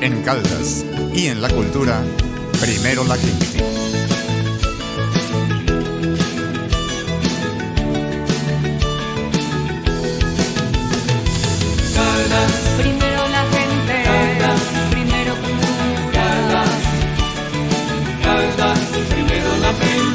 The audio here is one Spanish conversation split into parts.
En Caldas y en la cultura, primero la gente. Primero la gente, primero cultura. Caldas, primero la gente.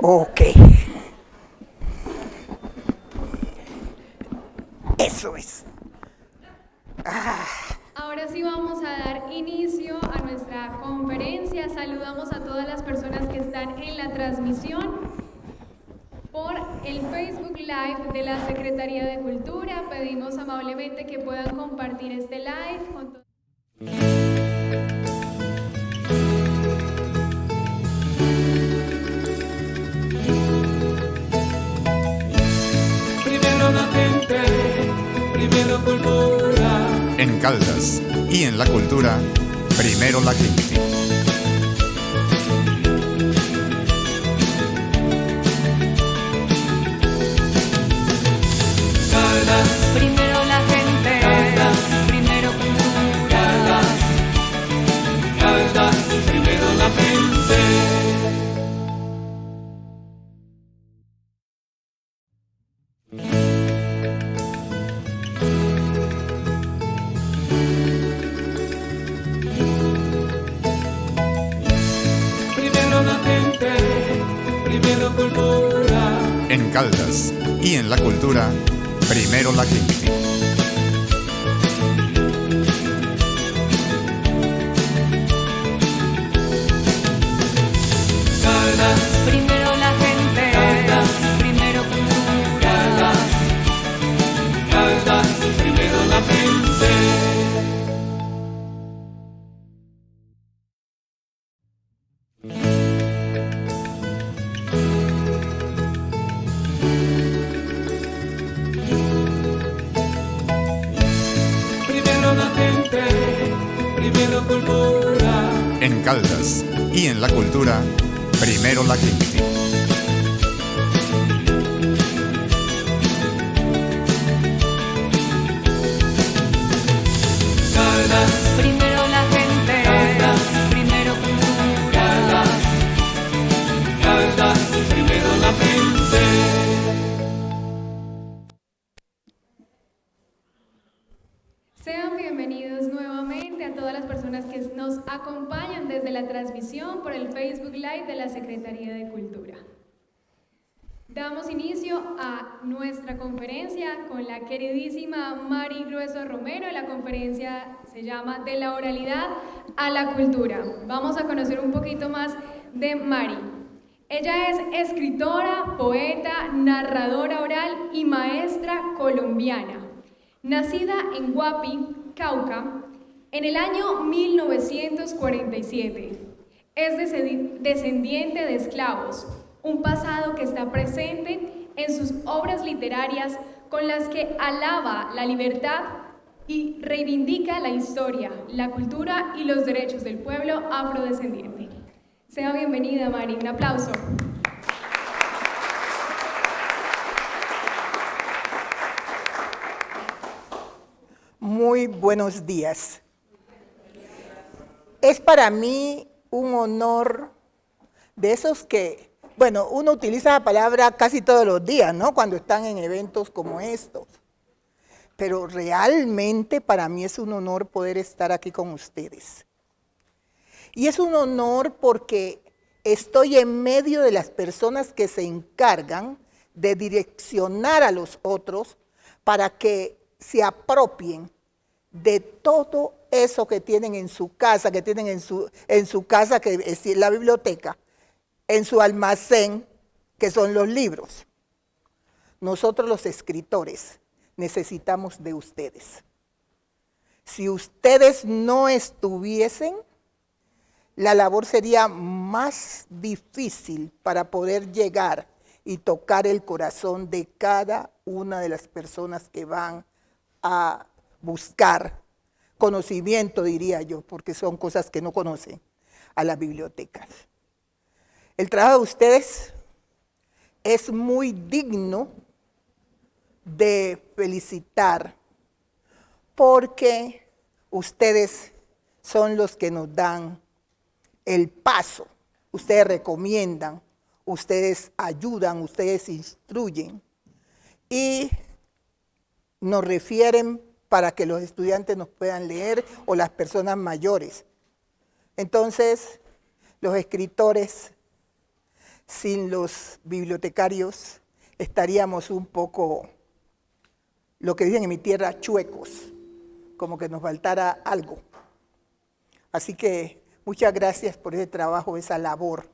Ok. Eso es. Ahora sí vamos a dar inicio a nuestra conferencia. Saludamos a todas las personas que están en la transmisión por el Facebook Live de la Secretaría de Cultura. Pedimos amablemente que puedan compartir este live con todos. Primero la gente, primero cultura. En Caldas y en la cultura, primero la gente. Caldas, Primero la gente, primero cultura. Caldas, primero la gente. Primero la gente, primero cultura. En Caldas y en la cultura, primero la gente. Caldas, Primero la gente, primero cultura. Caldas, primero la gente. Primero la gente, primero cultura. En Caldas y en la cultura, primero la gente. Caldas, Primero la gente, primero cultura. Caldas, primero la gente. Sean bienvenidos nuevamente a todas las personas que nos acompañan desde la transmisión por el Facebook Live de la Secretaría de Cultura. Damos inicio a nuestra conferencia con la queridísima Mari Grueso Romero. La conferencia se llama De la oralidad a la cultura. Vamos a conocer un poquito más de Mari. Ella es escritora, poeta, narradora oral y maestra colombiana. Nacida en Guapi, Cauca, en el año 1947. Es descendiente de esclavos, un pasado que está presente en sus obras literarias con las que alaba la libertad y reivindica la historia, la cultura y los derechos del pueblo afrodescendiente. Sea bienvenida, Mari. Un aplauso. Muy buenos días. Es para mí un honor de esos que, bueno, uno utiliza la palabra casi todos los días, ¿no? Cuando están en eventos como estos. Pero realmente para mí es un honor poder estar aquí con ustedes. Y es un honor porque estoy en medio de las personas que se encargan de direccionar a los otros para que se apropien de todo eso que tienen en su casa, que tienen en su casa, que es la biblioteca, en su almacén, que son los libros. Nosotros los escritores necesitamos de ustedes. Si ustedes no estuviesen, la labor sería más difícil para poder llegar y tocar el corazón de cada una de las personas que van a buscar conocimiento, diría yo, porque son cosas que no conocen, a las bibliotecas. El trabajo de ustedes es muy digno de felicitar, porque ustedes son los que nos dan el paso, ustedes recomiendan, ustedes ayudan, ustedes instruyen y nos refieren para que los estudiantes nos puedan leer o las personas mayores. Entonces, los escritores sin los bibliotecarios estaríamos un poco, lo que dicen en mi tierra, chuecos, como que nos faltara algo. Así que muchas gracias por ese trabajo, esa labor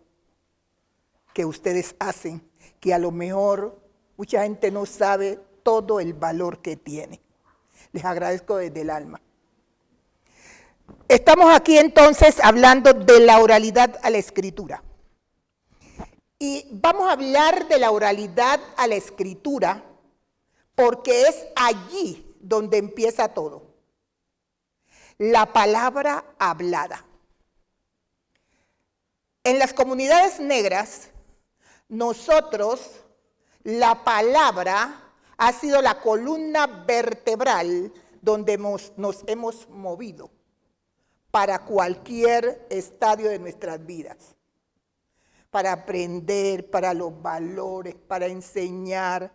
que ustedes hacen, que a lo mejor mucha gente no sabe todo el valor que tiene. Les agradezco desde el alma. Estamos aquí entonces hablando de la oralidad a la escritura. Y vamos a hablar de la oralidad a la escritura porque es allí donde empieza todo. La palabra hablada. En las comunidades negras, nosotros, la palabra ha sido la columna vertebral donde nos hemos movido para cualquier estadio de nuestras vidas. Para aprender, para los valores, para enseñar,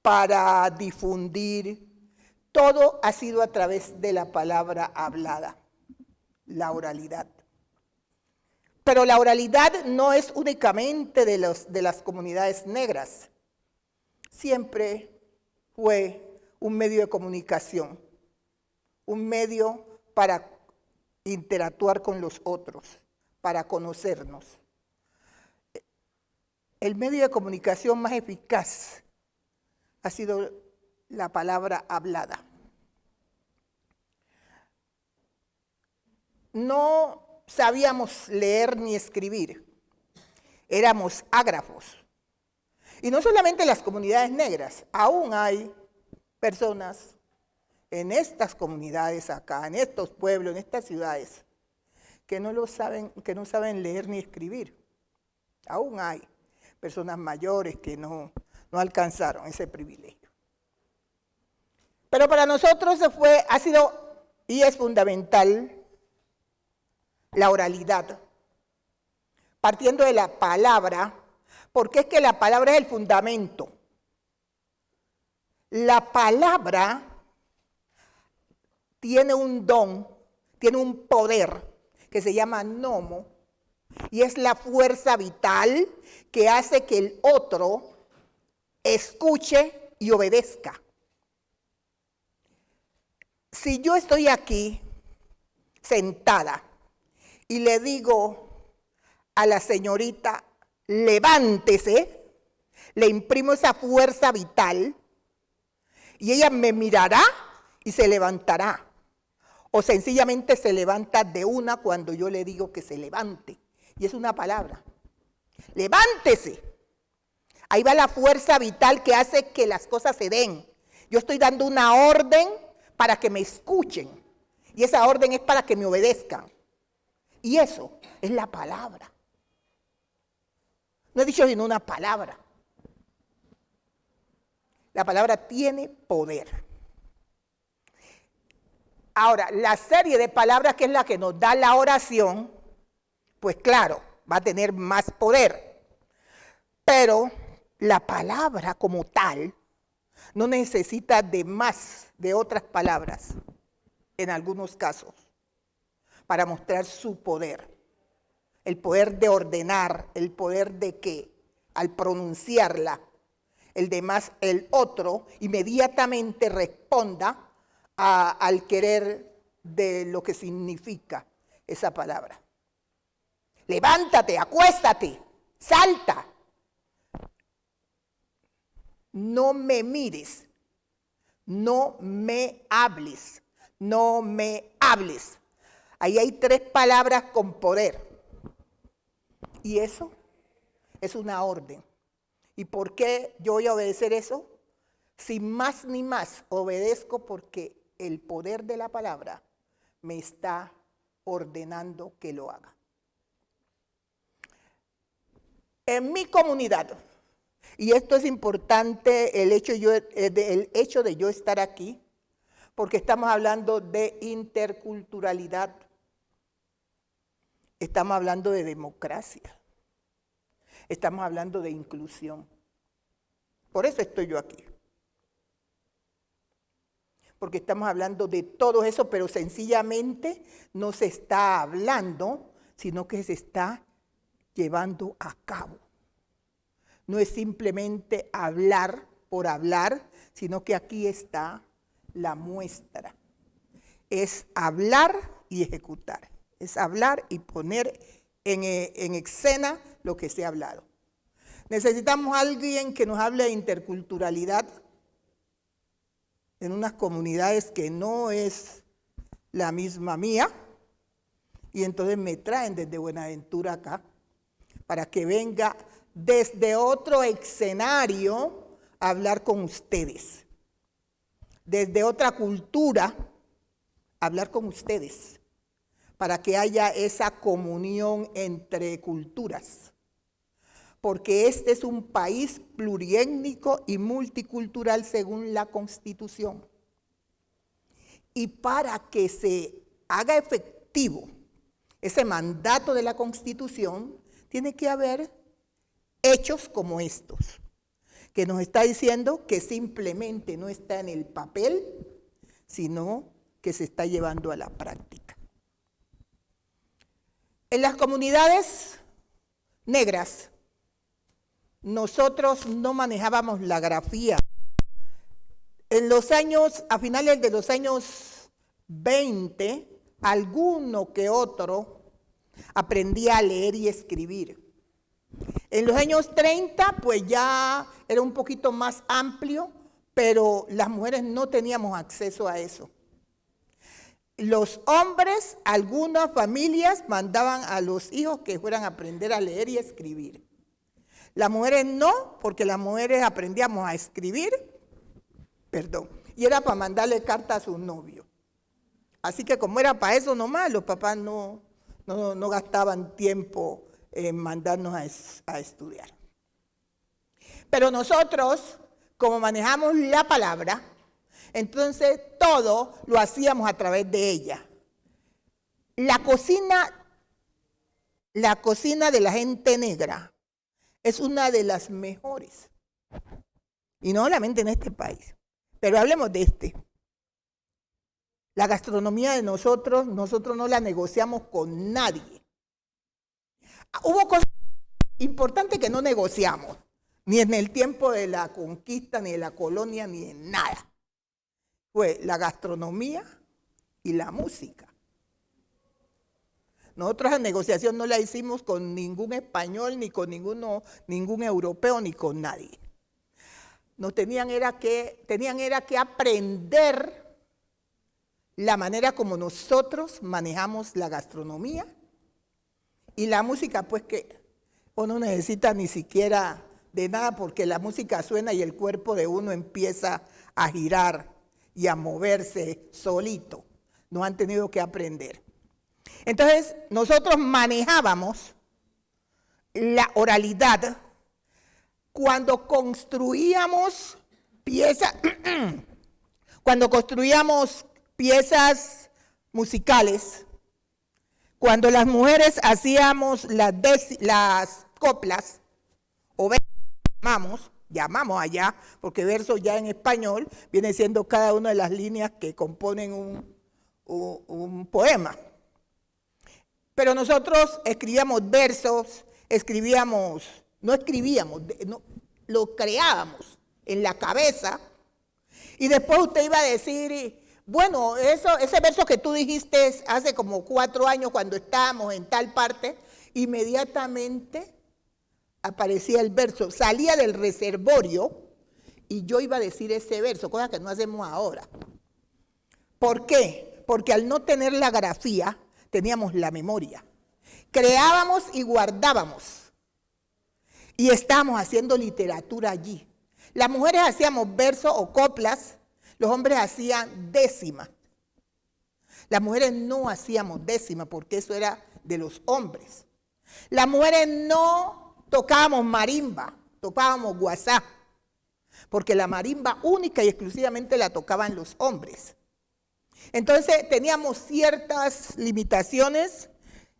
para difundir. Todo ha sido a través de la palabra hablada, la oralidad. Pero la oralidad no es únicamente de las comunidades negras. Siempre fue un medio de comunicación, un medio para interactuar con los otros, para conocernos. El medio de comunicación más eficaz ha sido la palabra hablada. No sabíamos leer ni escribir, éramos ágrafos. Y no solamente en las comunidades negras, aún hay personas en estas comunidades acá, en estos pueblos, en estas ciudades, que no saben leer ni escribir. Aún hay personas mayores que no alcanzaron ese privilegio. Pero para nosotros ha sido y es fundamental la oralidad, partiendo de la palabra, porque es que la palabra es el fundamento. La palabra tiene un don, tiene un poder que se llama nomo, y es la fuerza vital que hace que el otro escuche y obedezca. Si yo estoy aquí sentada y le digo a la señorita, levántese, le imprimo esa fuerza vital y ella me mirará y se levantará. O sencillamente se levanta de una cuando yo le digo que se levante. Y es una palabra. Levántese. Ahí va la fuerza vital que hace que las cosas se den. Yo estoy dando una orden para que me escuchen. Y esa orden es para que me obedezcan. Y eso es la palabra. No he dicho sino una palabra. La palabra tiene poder. Ahora, la serie de palabras que es la que nos da la oración, pues claro, va a tener más poder. Pero la palabra como tal no necesita de más de otras palabras, en algunos casos, para mostrar su poder. El poder de ordenar, el poder de que al pronunciarla, el otro inmediatamente responda al querer de lo que significa esa palabra. Levántate, acuéstate, salta. No me mires, no me hables, no me hables. Ahí hay 3 palabras con poder. Y eso es una orden. ¿Y por qué yo voy a obedecer eso? Sin más ni más, obedezco porque el poder de la palabra me está ordenando que lo haga. En mi comunidad, y esto es importante, el hecho de yo estar aquí, porque estamos hablando de interculturalidad, estamos hablando de democracia, estamos hablando de inclusión. Por eso estoy yo aquí. Porque estamos hablando de todo eso, pero sencillamente no se está hablando, sino que se está llevando a cabo. no es simplemente hablar por hablar, sino que aquí está la muestra. Es hablar y ejecutar. Es hablar y poner en escena lo que se ha hablado. Necesitamos a alguien que nos hable de interculturalidad en unas comunidades que no es la misma mía, y entonces me traen desde Buenaventura acá para que venga desde otro escenario a hablar con ustedes, desde otra cultura a hablar con ustedes, para que haya esa comunión entre culturas. Porque este es un país pluriétnico y multicultural según la Constitución. Y para que se haga efectivo ese mandato de la Constitución, tiene que haber hechos como estos, que nos está diciendo que simplemente no está en el papel, sino que se está llevando a la práctica. En las comunidades negras, nosotros no manejábamos la grafía. A finales de los años 20, alguno que otro aprendía a leer y escribir. En los años 30, pues ya era un poquito más amplio, pero las mujeres no teníamos acceso a eso. Los hombres, algunas familias mandaban a los hijos que fueran a aprender a leer y escribir. Las mujeres no, porque las mujeres aprendíamos a escribir, y era para mandarle carta a sus novios. Así que como era para eso nomás, los papás no gastaban tiempo en mandarnos a estudiar. Pero nosotros, como manejamos la palabra, entonces todo lo hacíamos a través de ella. La cocina de la gente negra es una de las mejores. Y no solamente en este país, pero hablemos de este. La gastronomía de nosotros no la negociamos con nadie. Hubo cosas importantes que no negociamos, ni en el tiempo de la conquista, ni de la colonia, ni en nada. Fue la gastronomía y la música. Nosotros la negociación no la hicimos con ningún español, ni con ningún europeo, ni con nadie. Tenían que aprender la manera como nosotros manejamos la gastronomía y la música, pues que uno no necesita ni siquiera de nada porque la música suena y el cuerpo de uno empieza a girar y a moverse solito. No han tenido que aprender. Entonces, nosotros manejábamos la oralidad cuando construíamos piezas musicales, cuando las mujeres hacíamos las coplas, o llamamos allá, porque verso ya en español viene siendo cada una de las líneas que componen un poema. Pero nosotros escribíamos versos, lo creábamos en la cabeza, y después usted iba a decir, bueno, ese verso que tú dijiste hace como 4 años cuando estábamos en tal parte, inmediatamente aparecía el verso, salía del reservorio y yo iba a decir ese verso, cosa que no hacemos ahora. ¿Por qué? Porque al no tener la grafía, teníamos la memoria. Creábamos y guardábamos. Y estábamos haciendo literatura allí. Las mujeres hacíamos versos o coplas, los hombres hacían décimas. Las mujeres no hacíamos décimas porque eso era de los hombres. Las mujeres no tocábamos marimba, tocábamos guasá, porque la marimba única y exclusivamente la tocaban los hombres. Entonces teníamos ciertas limitaciones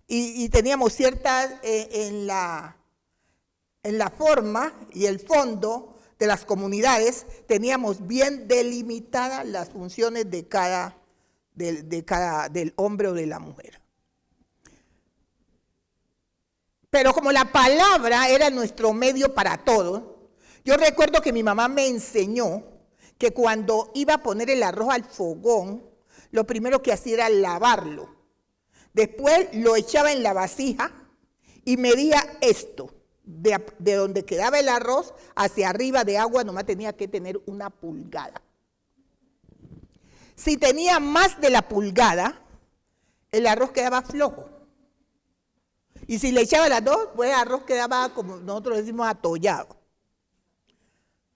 y teníamos ciertas en la forma y el fondo de las comunidades, teníamos bien delimitadas las funciones del hombre o de la mujer. Pero como la palabra era nuestro medio para todo, yo recuerdo que mi mamá me enseñó que cuando iba a poner el arroz al fogón, lo primero que hacía era lavarlo. Después lo echaba en la vasija y medía esto. De donde quedaba el arroz hacia arriba de agua nomás tenía que tener 1 pulgada. Si tenía más de la pulgada, el arroz quedaba flojo. Y si le echaba las 2, pues el arroz quedaba, como nosotros decimos, atollado,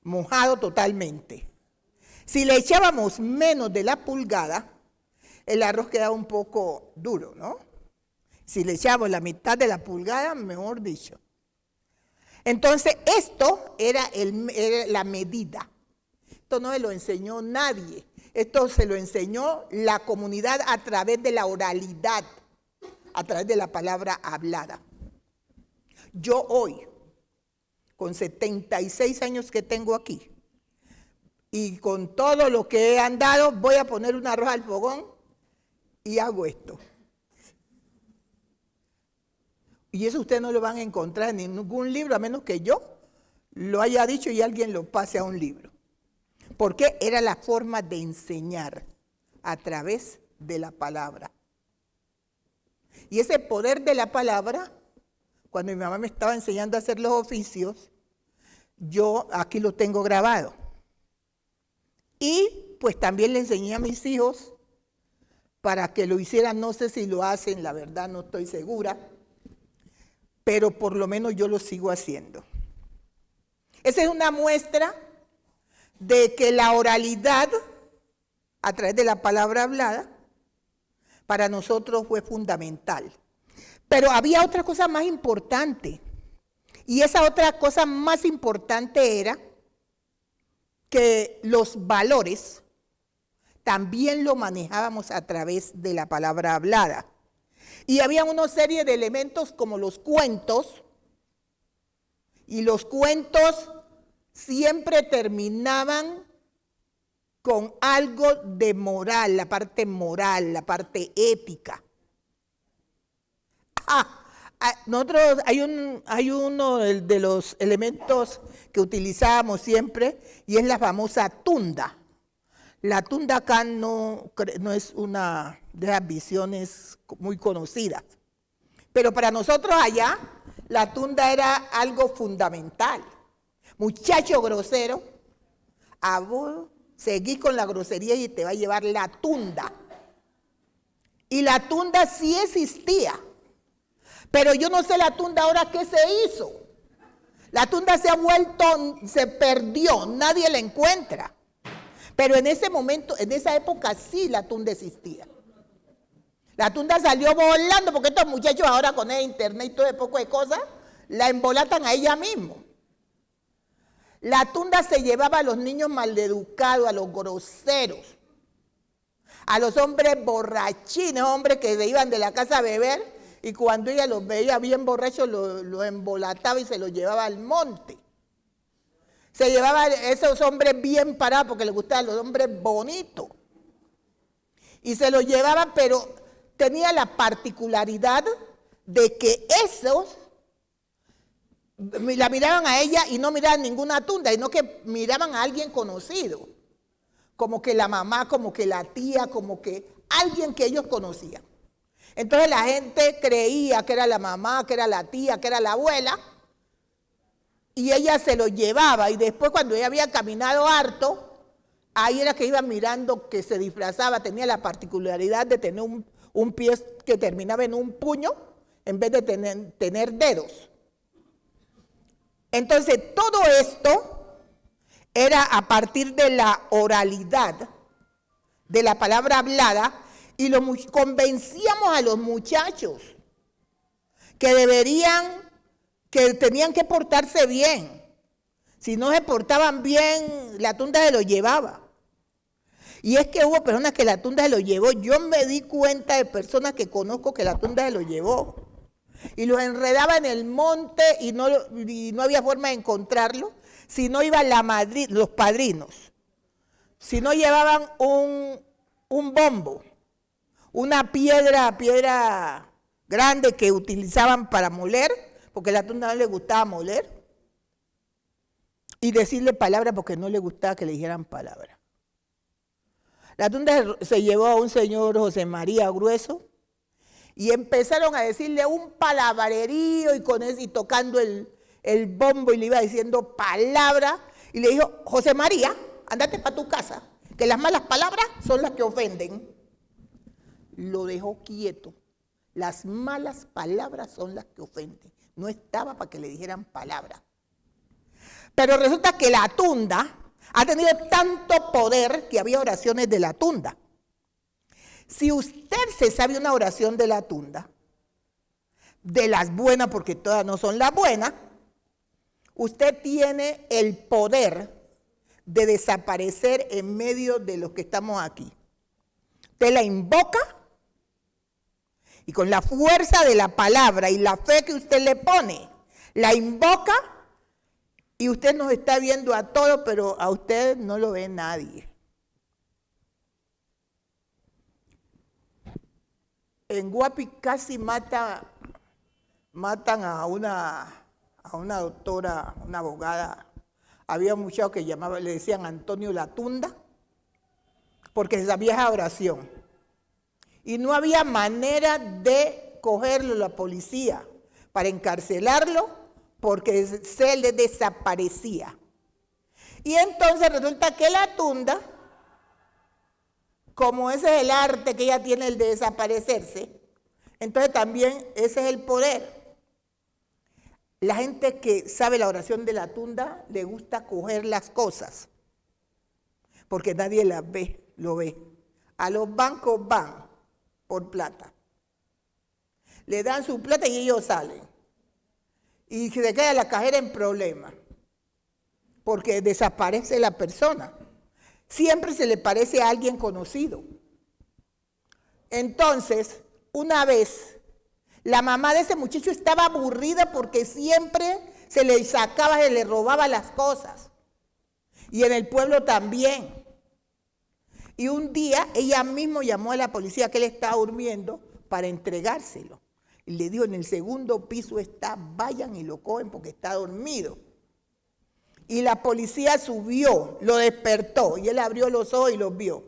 mojado totalmente. Si le echábamos menos de la pulgada, el arroz quedaba un poco duro, ¿no? Si le echábamos la mitad de la pulgada, mejor dicho. Entonces, esto era la medida. Esto no se lo enseñó nadie. Esto se lo enseñó la comunidad a través de la oralidad, a través de la palabra hablada. Yo hoy, con 76 años que tengo aquí, y con todo lo que he andado, voy a poner un arroz al fogón y hago esto. Y eso ustedes no lo van a encontrar en ningún libro, a menos que yo lo haya dicho y alguien lo pase a un libro. Porque era la forma de enseñar a través de la palabra. Y ese poder de la palabra, cuando mi mamá me estaba enseñando a hacer los oficios, yo aquí lo tengo grabado. Y pues también le enseñé a mis hijos para que lo hicieran, no sé si lo hacen, la verdad no estoy segura, pero por lo menos yo lo sigo haciendo. Esa es una muestra de que la oralidad, a través de la palabra hablada, para nosotros fue fundamental. Pero había otra cosa más importante, y esa otra cosa más importante era que los valores también lo manejábamos a través de la palabra hablada. Y había una serie de elementos como los cuentos, y los cuentos siempre terminaban con algo de moral, la parte ética. Nosotros hay uno de los elementos que utilizábamos siempre y es la famosa tunda. La tunda acá no es una de las visiones muy conocidas, pero para nosotros allá la tunda era algo fundamental. Muchacho grosero, a vos seguí con la grosería y te va a llevar la tunda. Y la tunda sí existía, pero yo no sé la tunda ahora qué se hizo. La tunda se perdió, nadie la encuentra. Pero en ese momento, en esa época sí la tunda existía. La tunda salió volando porque estos muchachos ahora con el internet y todo ese poco de cosas, la embolatan a ella mismo. La tunda se llevaba a los niños maleducados, a los groseros, a los hombres borrachines, hombres que se iban de la casa a beber y cuando ella los veía bien borrachos los embolataba y se los llevaba al monte. Se llevaba a esos hombres bien parados porque les gustaban los hombres bonitos. Y se los llevaba, pero tenía la particularidad de que esos la miraban a ella y no miraban ninguna tunda, sino que miraban a alguien conocido, como que la mamá, como que la tía, como que alguien que ellos conocían. Entonces la gente creía que era la mamá, que era la tía, que era la abuela, y ella se lo llevaba, y después cuando ella había caminado harto, ahí era que iba mirando que se disfrazaba, tenía la particularidad de tener un pie que terminaba en un puño, en vez de tener dedos. Entonces, todo esto era a partir de la oralidad, de la palabra hablada, y convencíamos a los muchachos que tenían que portarse bien. Si no se portaban bien, la tunda se lo llevaba. Y es que hubo personas que la tunda se lo llevó. Yo me di cuenta de personas que conozco que la tunda se lo llevó. Y los enredaba en el monte y no había forma de encontrarlo. Si no iban los padrinos. Si no llevaban un bombo, una piedra grande que utilizaban para moler, porque a la tunda no le gustaba moler, y decirle palabras porque no le gustaba que le dijeran palabras. La tunda se llevó a un señor José María Grueso y empezaron a decirle un palabrerío y con eso, y tocando el bombo y le iba diciendo palabras. Y le dijo, José María, andate para tu casa, que las malas palabras son las que ofenden. Lo dejó quieto. Las malas palabras son las que ofenden. No estaba para que le dijeran palabras. Pero resulta que la tunda ha tenido tanto poder que había oraciones de la tunda. Si usted se sabe una oración de la tunda, de las buenas, porque todas no son las buenas, usted tiene el poder de desaparecer en medio de los que estamos aquí. Usted la invoca y con la fuerza de la palabra y la fe que usted le pone, la invoca y usted nos está viendo a todos, pero a usted no lo ve nadie. En Guapi casi matan a una doctora, una abogada. Había un muchacho que le decían Antonio La Tunda, porque se sabía esa oración. Y no había manera de cogerlo la policía para encarcelarlo, porque se le desaparecía. Y entonces resulta que la tunda, como ese es el arte que ella tiene, el de desaparecerse, entonces también ese es el poder. La gente que sabe la oración de la tunda le gusta coger las cosas, porque nadie las ve, lo ve. A los bancos van por plata. Le dan su plata y ellos salen. Y se queda la cajera en problemas, porque desaparece la persona. Siempre se le parece a alguien conocido. Entonces, una vez, la mamá de ese muchacho estaba aburrida porque siempre se le sacaba, se le robaba las cosas. Y en el pueblo también. Y un día ella misma llamó a la policía que él estaba durmiendo para entregárselo. Y le dijo, en el segundo piso está, vayan y lo cogen porque está dormido. Y la policía subió, lo despertó y él abrió los ojos y los vio.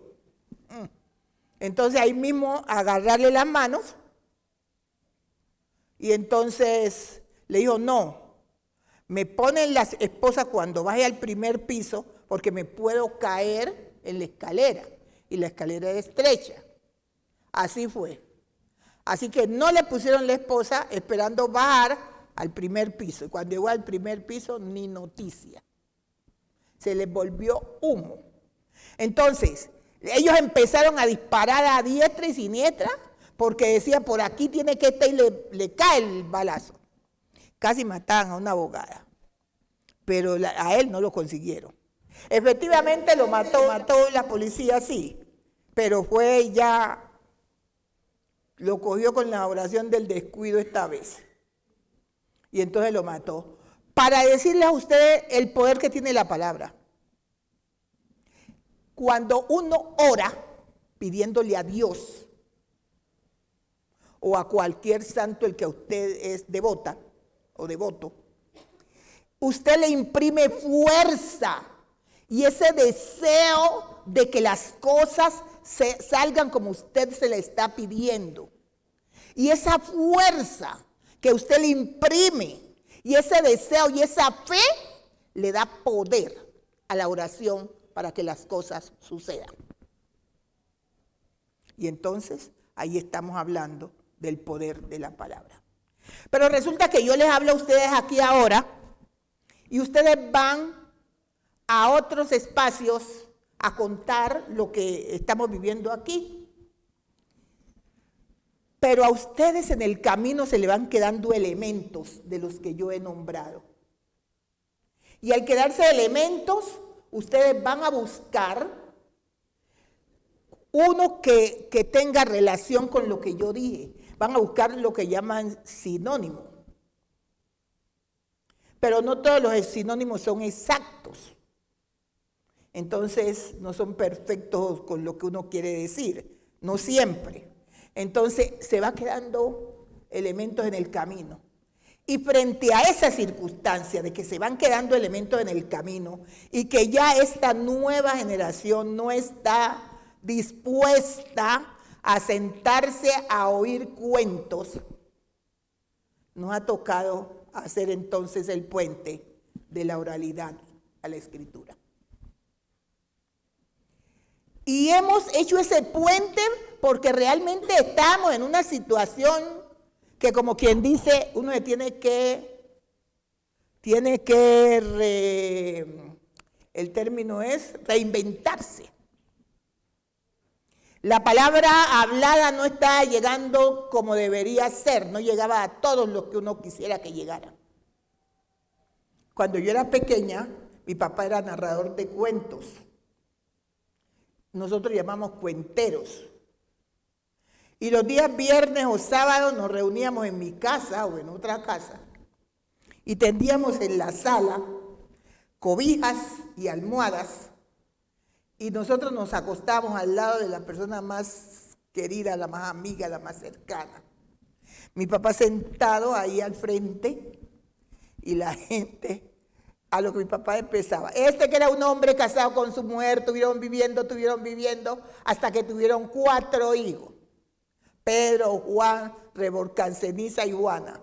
Entonces ahí mismo agarrarle las manos y entonces le dijo, no, me ponen las esposas cuando baje al primer piso porque me puedo caer en la escalera y la escalera es estrecha. Así fue. Así que no le pusieron la esposa esperando bajar al primer piso. Y cuando llegó al primer piso, ni noticia. Se les volvió humo. Entonces, ellos empezaron a disparar a diestra y siniestra porque decían, por aquí tiene que estar y le cae el balazo. Casi mataban a una abogada, pero a él no lo consiguieron. Efectivamente lo mató la policía, sí, pero fue ya... Lo cogió con la oración del descuido esta vez. Y entonces lo mató. Para decirles a ustedes el poder que tiene la palabra. Cuando uno ora pidiéndole a Dios o a cualquier santo el que a usted es devota o devoto, usted le imprime fuerza y ese deseo de que las cosas salgan como usted se le está pidiendo. Y esa fuerza que usted le imprime y ese deseo y esa fe le da poder a la oración para que las cosas sucedan. Y entonces ahí estamos hablando del poder de la palabra. Pero resulta que yo les hablo a ustedes aquí ahora y ustedes van a otros espacios a contar lo que estamos viviendo aquí. Pero a ustedes en el camino se le van quedando elementos de los que yo he nombrado. Y al quedarse elementos, ustedes van a buscar uno que tenga relación con lo que yo dije. Van a buscar lo que llaman sinónimo. Pero no todos los sinónimos son exactos. Entonces no son perfectos con lo que uno quiere decir, no siempre. Entonces se va quedando elementos en el camino. Y frente a esa circunstancia de que se van quedando elementos en el camino y que ya esta nueva generación no está dispuesta a sentarse a oír cuentos, nos ha tocado hacer entonces el puente de la oralidad a la escritura. Y hemos hecho ese puente porque realmente estamos en una situación que, como quien dice, uno tiene que el término es reinventarse. La palabra hablada no está llegando como debería ser, no llegaba a todos los que uno quisiera que llegara. Cuando yo era pequeña, mi papá era narrador de cuentos. Nosotros llamamos cuenteros. Y los días viernes o sábados nos reuníamos en mi casa o en otra casa y tendíamos en la sala cobijas y almohadas y nosotros nos acostábamos al lado de la persona más querida, la más amiga, la más cercana. Mi papá sentado ahí al frente y la gente, a lo que mi papá empezaba. Este que era un hombre casado con su mujer, tuvieron viviendo, hasta que tuvieron 4 hijos. Pedro, Juan, Revolcán, Ceniza y Juana.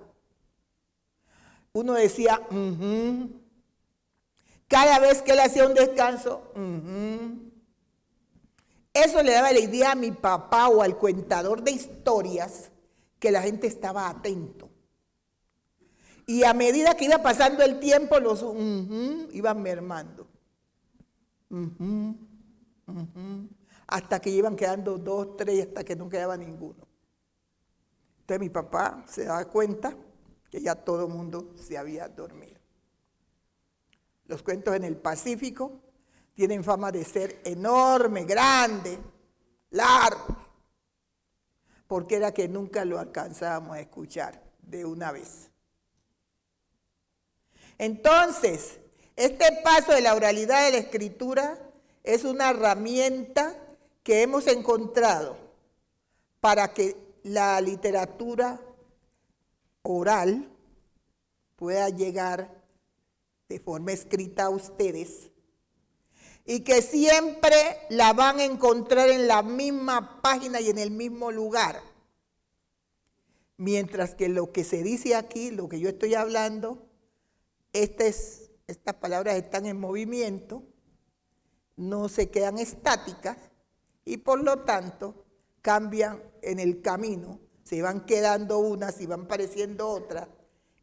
Uno decía, cada vez que él hacía un descanso, Eso le daba la idea a mi papá o al contador de historias que la gente estaba atento. Y a medida que iba pasando el tiempo, los iban mermando. Hasta que iban quedando 2, 3, hasta que no quedaba ninguno. Entonces mi papá se daba cuenta que ya todo el mundo se había dormido. Los cuentos en el Pacífico tienen fama de ser enorme, grande, largo, porque era que nunca lo alcanzábamos a escuchar de una vez. Entonces, este paso de la oralidad de la escritura es una herramienta que hemos encontrado para que la literatura oral pueda llegar de forma escrita a ustedes y que siempre la van a encontrar en la misma página y en el mismo lugar. Mientras que lo que se dice aquí, lo que yo estoy hablando, estas palabras están en movimiento, no se quedan estáticas y por lo tanto cambian en el camino, se van quedando unas y van apareciendo otras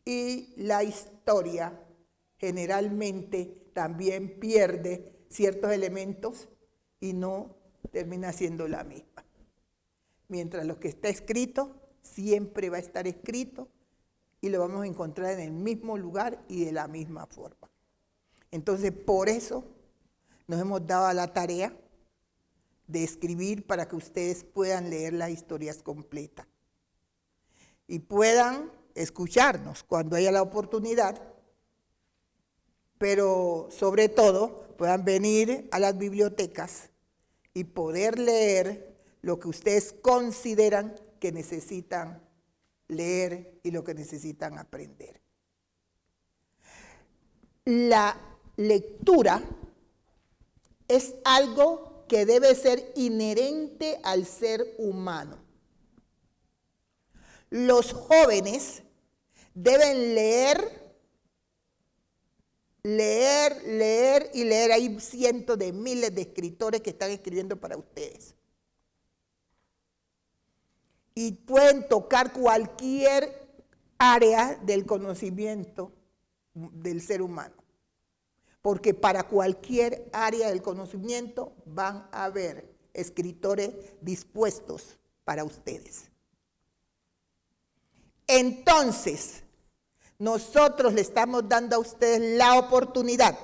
y la historia generalmente también pierde ciertos elementos y no termina siendo la misma. Mientras lo que está escrito siempre va a estar escrito y lo vamos a encontrar en el mismo lugar y de la misma forma. Entonces, por eso nos hemos dado a la tarea de escribir para que ustedes puedan leer las historias completas y puedan escucharnos cuando haya la oportunidad, pero sobre todo puedan venir a las bibliotecas y poder leer lo que ustedes consideran que necesitan leer y lo que necesitan aprender. La lectura es algo que debe ser inherente al ser humano. Los jóvenes deben leer y leer. Hay cientos de miles de escritores que están escribiendo para ustedes. Y pueden tocar cualquier área del conocimiento del ser humano. Porque para cualquier área del conocimiento van a haber escritores dispuestos para ustedes. Entonces, nosotros le estamos dando a ustedes la oportunidad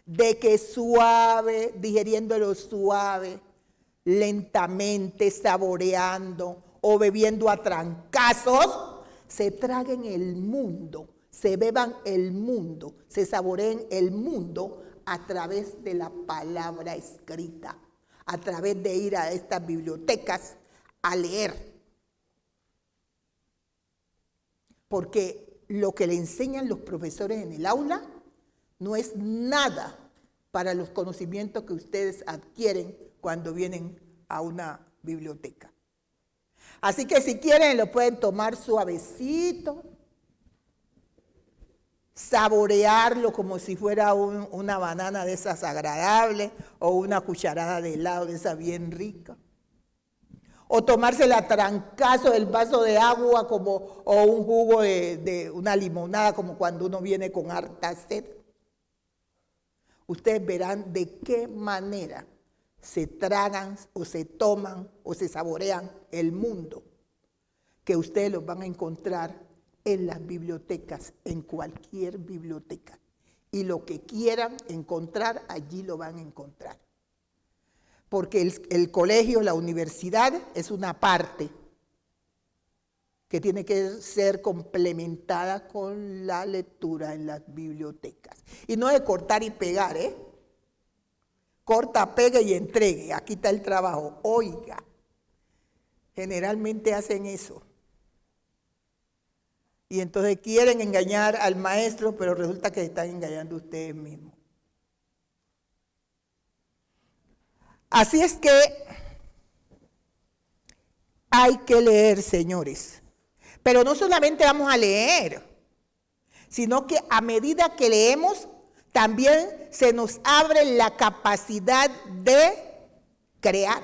de que suave, digeriéndolo suave, lentamente, saboreando o bebiendo a trancazos, se traguen el mundo, se beban el mundo, se saboreen el mundo a través de la palabra escrita, a través de ir a estas bibliotecas a leer. porque lo que le enseñan los profesores en el aula no es nada para los conocimientos que ustedes adquieren cuando vienen a una biblioteca. Así que si quieren lo pueden tomar suavecito, saborearlo como si fuera una banana de esas agradables o una cucharada de helado de esa bien rica. O tomársela a trancazo del vaso de agua o un jugo de una limonada como cuando uno viene con harta sed. Ustedes verán de qué manera se tragan o se toman o se saborean el mundo, que ustedes los van a encontrar en las bibliotecas, en cualquier biblioteca. Y lo que quieran encontrar, allí lo van a encontrar. Porque el colegio, la universidad, es una parte que tiene que ser complementada con la lectura en las bibliotecas. Y no de cortar y pegar, ¿eh? Corta, pegue y entregue. Aquí está el trabajo. Oiga, generalmente hacen eso. Y entonces quieren engañar al maestro, pero resulta que están engañando ustedes mismos. Así es que hay que leer, señores. Pero no solamente vamos a leer, sino que a medida que leemos, también se nos abre la capacidad de crear.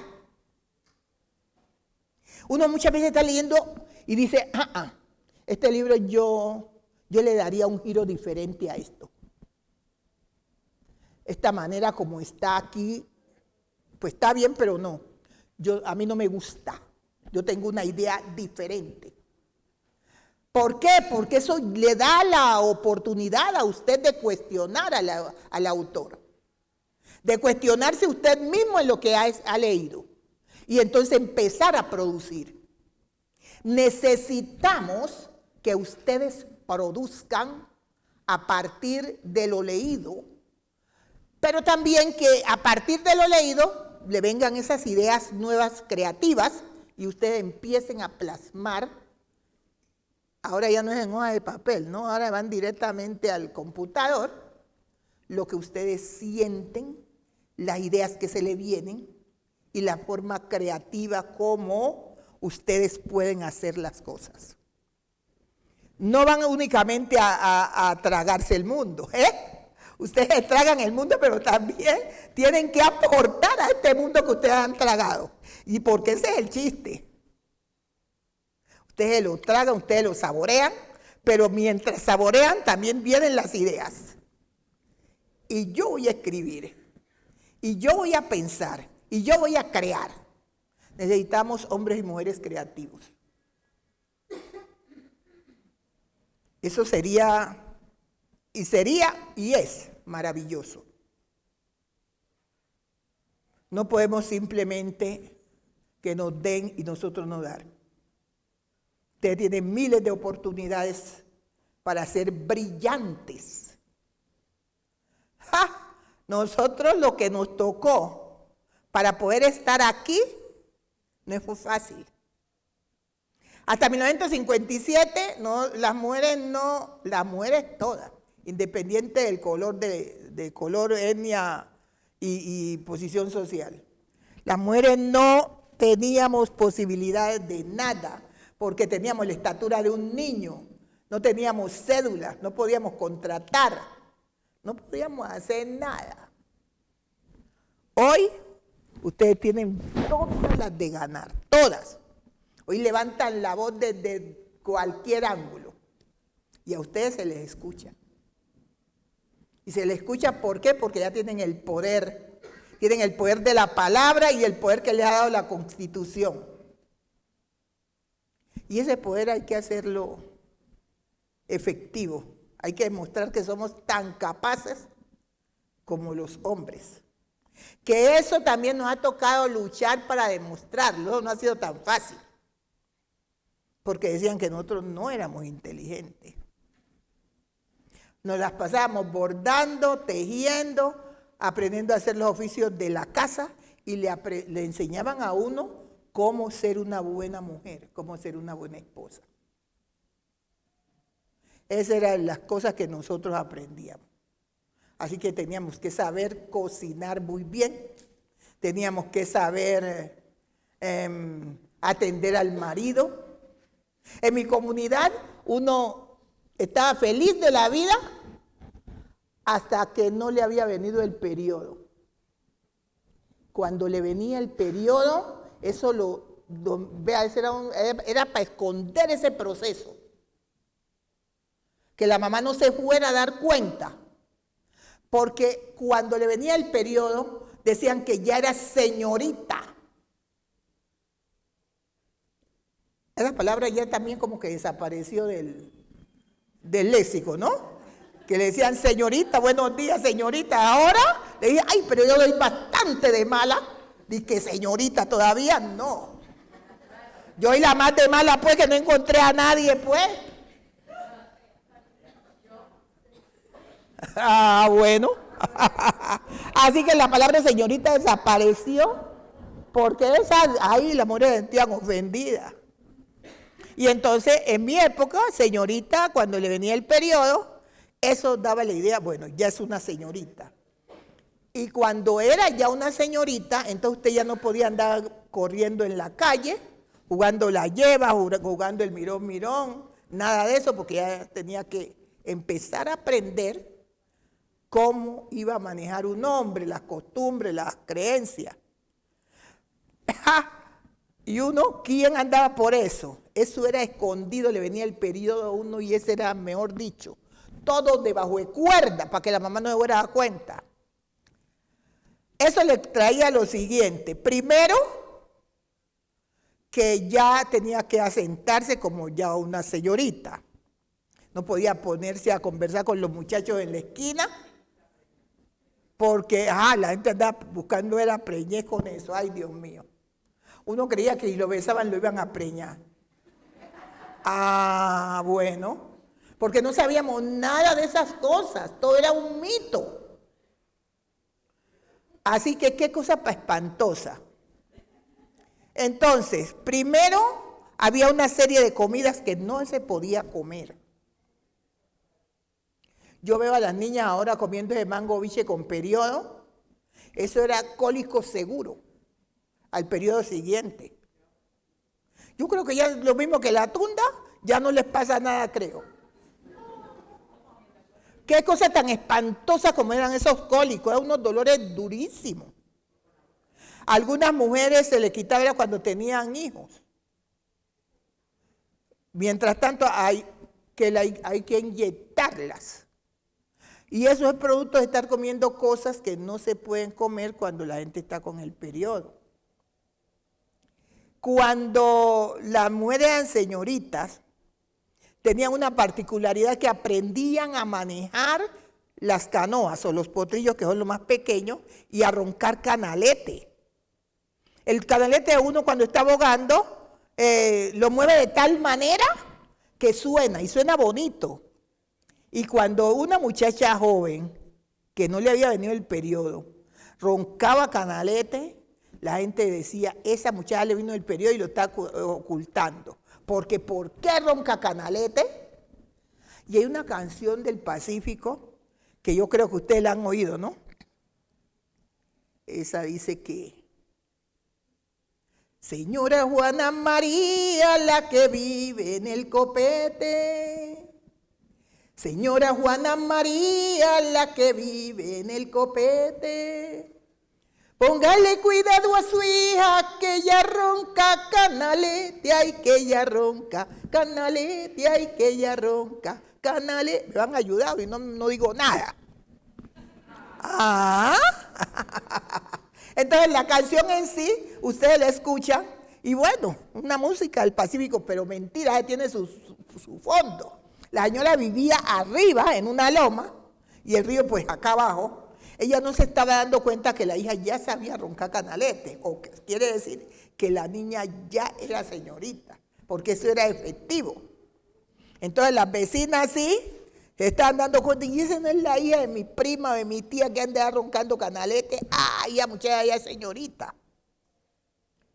Uno muchas veces está leyendo y dice, este libro yo le daría un giro diferente a esto. Esta manera como está aquí, pues está bien, pero no. A mí no me gusta. Yo tengo una idea diferente. ¿Por qué? Porque eso le da la oportunidad a usted de cuestionar al autor. De cuestionarse usted mismo en lo que ha leído. Y entonces empezar a producir. Necesitamos que ustedes produzcan a partir de lo leído, pero también que a partir de lo leído le vengan esas ideas nuevas creativas y ustedes empiecen a plasmar. Ahora ya no es en hoja de papel, ¿no? Ahora van directamente al computador, lo que ustedes sienten, las ideas que se le vienen y la forma creativa como ustedes pueden hacer las cosas. No van únicamente a tragarse el mundo, ¿eh? Ustedes tragan el mundo, pero también tienen que aportar a este mundo que ustedes han tragado. Y porque ese es el chiste. Ustedes lo tragan, ustedes lo saborean, pero mientras saborean también vienen las ideas. Y yo voy a escribir, y yo voy a pensar, y yo voy a crear. Necesitamos hombres y mujeres creativos. Eso sería y es maravilloso. No podemos simplemente que nos den y nosotros no dar. Ustedes tienen miles de oportunidades para ser brillantes. ¡Ja! Nosotros lo que nos tocó para poder estar aquí no fue fácil. Hasta 1957, las mujeres todas, independiente del color, de color, etnia y posición social. Las mujeres no teníamos posibilidades de nada, porque teníamos la estatura de un niño, no teníamos cédulas, no podíamos contratar, no podíamos hacer nada. Hoy, ustedes tienen todas las de ganar, todas. Hoy levantan la voz desde cualquier ángulo y a ustedes se les escucha. Y se les escucha, ¿por qué? Porque ya tienen el poder de la palabra y el poder que les ha dado la Constitución. Y ese poder hay que hacerlo efectivo. Hay que demostrar que somos tan capaces como los hombres. Que eso también nos ha tocado luchar para demostrarlo, no ha sido tan fácil. Porque decían que nosotros no éramos inteligentes. Nos las pasábamos bordando, tejiendo, aprendiendo a hacer los oficios de la casa y le enseñaban a uno cómo ser una buena mujer, cómo ser una buena esposa. Esas eran las cosas que nosotros aprendíamos. Así que teníamos que saber cocinar muy bien, teníamos que saber atender al marido. En mi comunidad uno estaba feliz de la vida hasta que no le había venido el periodo. Cuando le venía el periodo, eso era para esconder ese proceso. Que la mamá no se fuera a dar cuenta. Porque cuando le venía el periodo, decían que ya era señorita. Esa palabra ya también como que desapareció del léxico, ¿no? Que le decían señorita, buenos días señorita. Ahora le dije, ay, pero yo doy bastante de mala. Dije que señorita todavía no. Yo soy la más de mala pues que no encontré a nadie pues. Ah, bueno. Así que la palabra señorita desapareció porque ahí la mujer se sentían ofendidas. Y entonces en mi época, señorita, cuando le venía el periodo, eso daba la idea, bueno, ya es una señorita. Y cuando era ya una señorita, entonces usted ya no podía andar corriendo en la calle, jugando la lleva, jugando el mirón, nada de eso, porque ya tenía que empezar a aprender cómo iba a manejar un hombre, las costumbres, las creencias. Y uno, ¿quién andaba por eso? Eso era escondido, le venía el periodo a uno y ese era, mejor dicho, todo debajo de cuerda para que la mamá no se fuera a dar cuenta. Eso le traía lo siguiente. Primero, que ya tenía que asentarse como ya una señorita. No podía ponerse a conversar con los muchachos en la esquina porque la gente andaba buscando era preñez con eso. Ay, Dios mío. Uno creía que si lo besaban lo iban a preñar. Ah, bueno. Porque no sabíamos nada de esas cosas. Todo era un mito. Así que qué cosa para espantosa. Entonces, primero había una serie de comidas que no se podía comer. Yo veo a las niñas ahora comiendo ese mango biche con periodo. Eso era cólico seguro al periodo siguiente. Yo creo que ya es lo mismo que la tunda, ya no les pasa nada, creo. Qué cosa tan espantosa como eran esos cólicos, eran unos dolores durísimos. A algunas mujeres se les quitaba era cuando tenían hijos. Mientras tanto hay que inyectarlas. Y eso es producto de estar comiendo cosas que no se pueden comer cuando la gente está con el periodo. Cuando las mujeres eran señoritas, tenían una particularidad que aprendían a manejar las canoas o los potrillos, que son los más pequeños, y a roncar canalete. El canalete de uno cuando está bogando lo mueve de tal manera que suena, y suena bonito. Y cuando una muchacha joven, que no le había venido el periodo, roncaba canalete, la gente decía, esa muchacha le vino el periodo y lo está ocultando. Porque ¿por qué ronca canalete? Y hay una canción del Pacífico que yo creo que ustedes la han oído, ¿no? Esa dice que señora Juana María, la que vive en el copete. Señora Juana María, la que vive en el copete. Póngale cuidado a su hija, que ella ronca canalete, ay, que ella ronca canalete, ay, que ella ronca canalete. Me han ayudado y no digo nada. Entonces la canción en sí, ustedes la escuchan, y bueno, una música del Pacífico, pero mentira, tiene su fondo. La señora vivía arriba, en una loma, y el río pues acá abajo. Ella no se estaba dando cuenta que la hija ya sabía roncar canalete, o que quiere decir que la niña ya era señorita, porque eso era efectivo. Entonces las vecinas sí se estaban dando cuenta, y esa no es la hija de mi prima, de mi tía que anda roncando canalete. Ya muchacha, ya es señorita.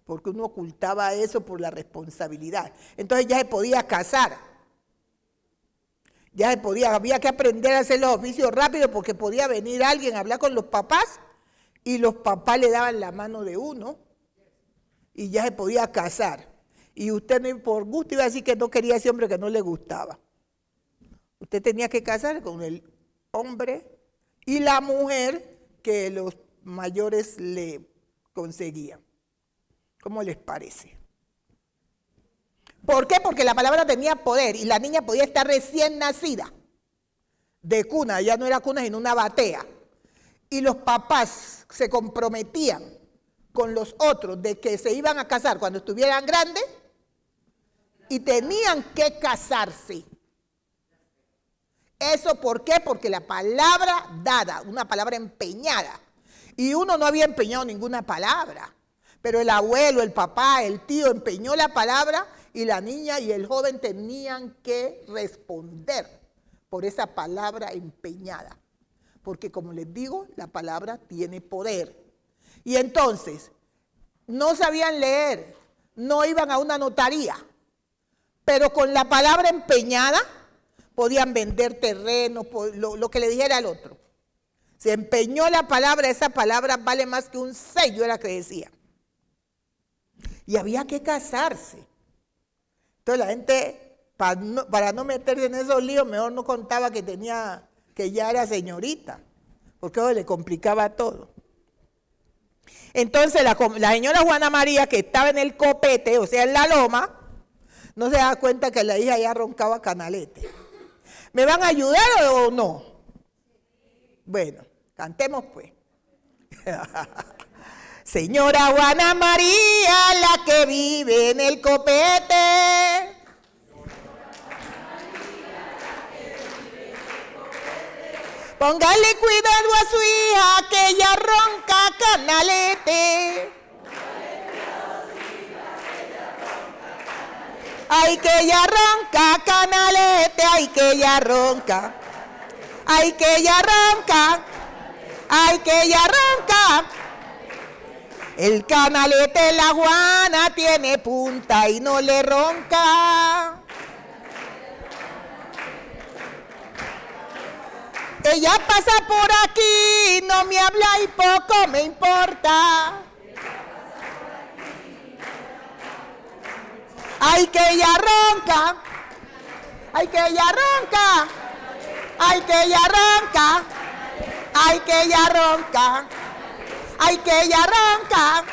Porque uno ocultaba eso por la responsabilidad. Entonces ya se podía casar. Ya se podía, había que aprender a hacer los oficios rápido porque podía venir alguien a hablar con los papás y los papás le daban la mano de uno y ya se podía casar. Y usted por gusto iba a decir que no quería ese hombre que no le gustaba. Usted tenía que casar con el hombre y la mujer que los mayores le conseguían. ¿Cómo les parece? ¿Por qué? Porque la palabra tenía poder y la niña podía estar recién nacida de cuna, ya no era cuna sino una batea. Y los papás se comprometían con los otros de que se iban a casar cuando estuvieran grandes y tenían que casarse. ¿Eso por qué? Porque la palabra dada, una palabra empeñada, y uno no había empeñado ninguna palabra, pero el abuelo, el papá, el tío empeñó la palabra y la niña y el joven tenían que responder por esa palabra empeñada. Porque como les digo, la palabra tiene poder. Y entonces, no sabían leer, no iban a una notaría, pero con la palabra empeñada podían vender terrenos, lo que le dijera al otro. Se empeñó la palabra, esa palabra vale más que un sello, era que decía. Y había que casarse. Entonces la gente, para no meterse en esos líos, mejor no contaba que ya era señorita, porque eso le complicaba todo. Entonces la señora Juana María, que estaba en el copete, o sea, en la loma, no se da cuenta que la hija ya roncaba canalete. ¿Me van a ayudar o no? Bueno, cantemos pues. Señora Juana María, la que vive en el copete. Póngale cuidado a su hija que ella ronca canalete. Ay, que ella ronca canalete, ay, que ella ronca. Ay, que ella ronca. Ay, que ella ronca. El canalete la Juana tiene punta y no le ronca. Ella pasa por aquí, no me habla y poco me importa. Ay, que ella ronca. Ay, que ella ronca. Ay, que ella ronca. Ay, que ella ronca. Ay, que ella ronca.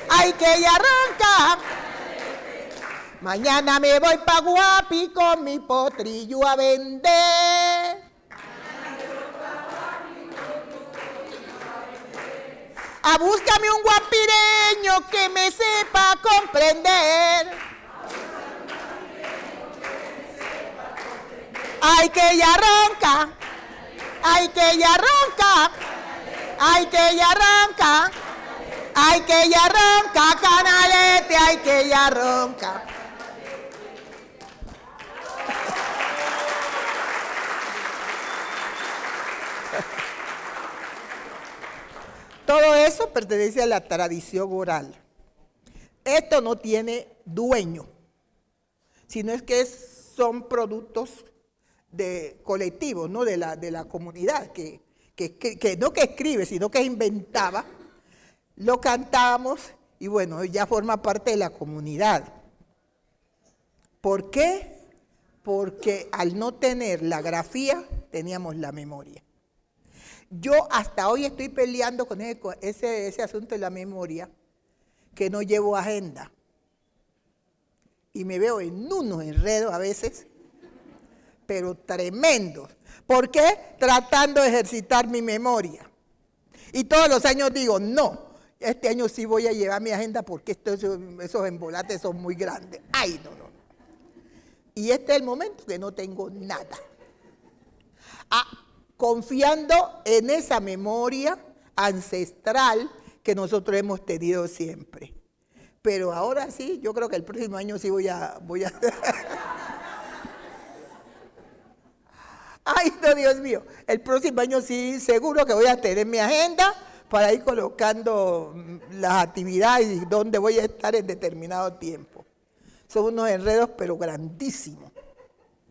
Ay, que ella ronca. Mañana me voy pa' Guapi con mi potrillo a vender. A búscame un guapireño que me sepa comprender. Ay, que ella ronca. Ay, que ella ronca. Ay, que ella ronca. Ay, que ella ronca, canalete. Ay, que ella ronca. Todo eso pertenece a la tradición oral. Esto no tiene dueño, sino es que son productos colectivos, ¿no? de la comunidad, que no que escribe, sino que inventaba, lo cantábamos y bueno, ya forma parte de la comunidad. ¿Por qué? Porque al no tener la grafía, teníamos la memoria. Yo hasta hoy estoy peleando con ese asunto de la memoria, que no llevo agenda. Y me veo en unos enredos a veces, pero tremendos. ¿Por qué? Tratando de ejercitar mi memoria. Y todos los años digo, no, este año sí voy a llevar mi agenda porque esos embolates son muy grandes. Ay, no. Y este es el momento que no tengo nada. Confiando en esa memoria ancestral que nosotros hemos tenido siempre. Pero ahora sí, yo creo que el próximo año sí voy a... Ay, no, Dios mío, el próximo año sí seguro que voy a tener mi agenda para ir colocando las actividades y dónde voy a estar en determinado tiempo. Son unos enredos, pero grandísimos.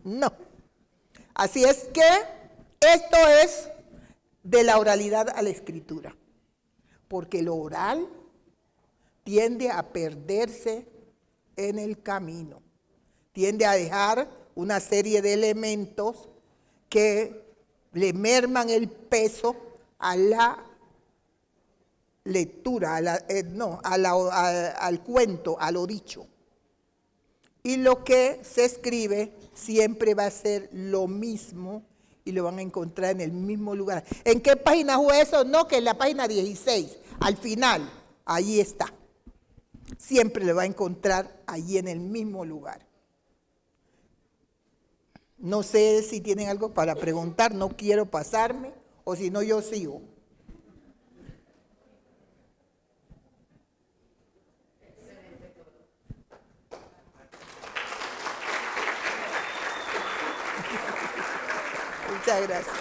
No. Así es que esto es de la oralidad a la escritura, porque lo oral tiende a perderse en el camino, tiende a dejar una serie de elementos que le merman el peso a la lectura, al cuento, a lo dicho. Y lo que se escribe siempre va a ser lo mismo y lo van a encontrar en el mismo lugar. ¿En qué página fue eso? No, que en la página 16, al final, allí está. Siempre lo va a encontrar allí en el mismo lugar. No sé si tienen algo para preguntar, no quiero pasarme, o si no yo sigo. Muchas gracias.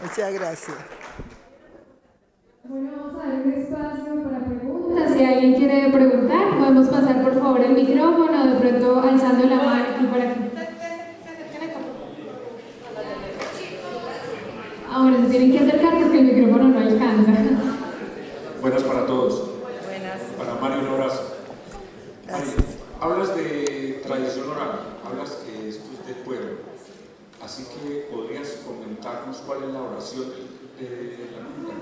Muchas gracias. Bueno, vamos a dar un espacio para preguntas. Si alguien quiere preguntar, podemos pasar por favor el micrófono, de pronto alzando la mano aquí por aquí. Ahora se tienen que acercar porque el micrófono no alcanza. Buenas para todos. Buenas. Para Mario, un abrazo. Gracias. Mario, hablas de tradición oral, hablas que esto es del pueblo. Así que podrías comentarnos cuál es la oración de la Biblia.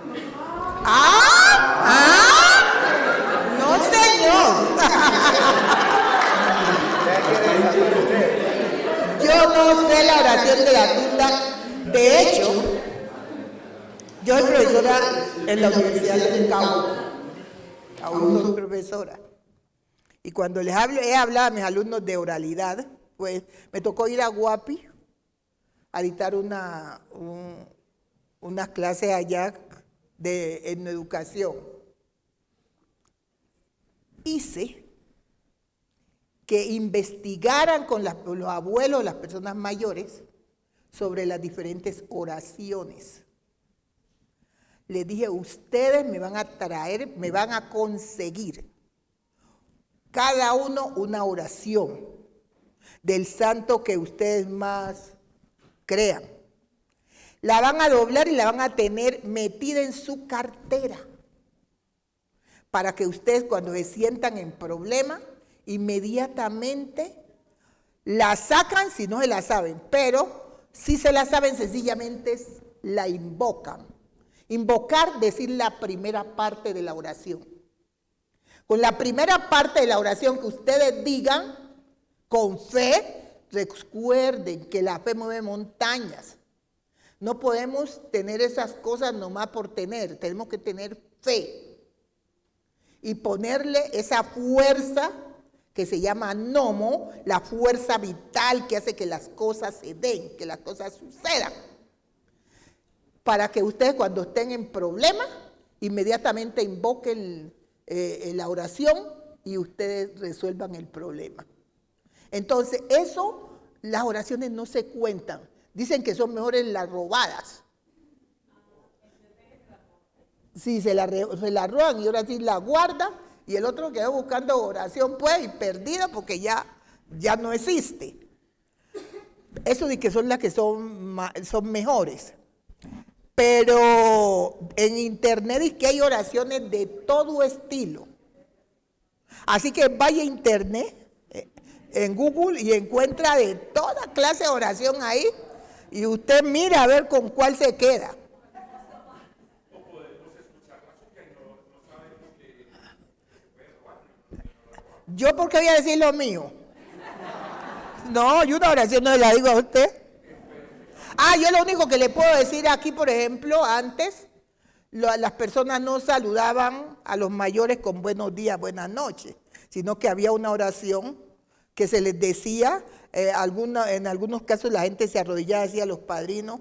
No, señor. Yo no sé la oración de la tunda. De hecho, yo soy profesora en la Universidad del Cabo. Aún soy profesora. Y cuando he hablado a mis alumnos de oralidad, pues me tocó ir a Guapi a dictar unas clases allá en educación. Hice que investigaran con los abuelos, las personas mayores, sobre las diferentes oraciones. Les dije, ustedes me van a traer, me van a conseguir cada uno una oración del santo que ustedes más crean. La van a doblar y la van a tener metida en su cartera para que ustedes cuando se sientan en problema, inmediatamente la sacan si no se la saben, pero si se la saben sencillamente la invocan. Invocar, decir la primera parte de la oración. Con la primera parte de la oración que ustedes digan, con fe, recuerden que la fe mueve montañas. No podemos tener esas cosas nomás por tener, tenemos que tener fe. Y ponerle esa fuerza que se llama nomo, la fuerza vital que hace que las cosas se den, que las cosas sucedan. Para que ustedes cuando estén en problemas, inmediatamente invoquen la oración y ustedes resuelvan el problema. Entonces, las oraciones no se cuentan. Dicen que son mejores las robadas. Sí, se la roban y ahora sí la guardan y el otro quedó buscando oración pues y perdido porque ya no existe. Eso de que son las que son mejores. Pero en internet es que hay oraciones de todo estilo. Así que vaya a internet, en Google, y encuentra de toda clase de oración ahí, y usted mira a ver con cuál se queda. ¿Yo por qué voy a decir lo mío? No, yo una oración no la digo a usted. Yo lo único que le puedo decir aquí, por ejemplo, antes, las personas no saludaban a los mayores con buenos días, buenas noches, sino que había una oración que se les decía, en algunos casos la gente se arrodillaba, decía a los padrinos,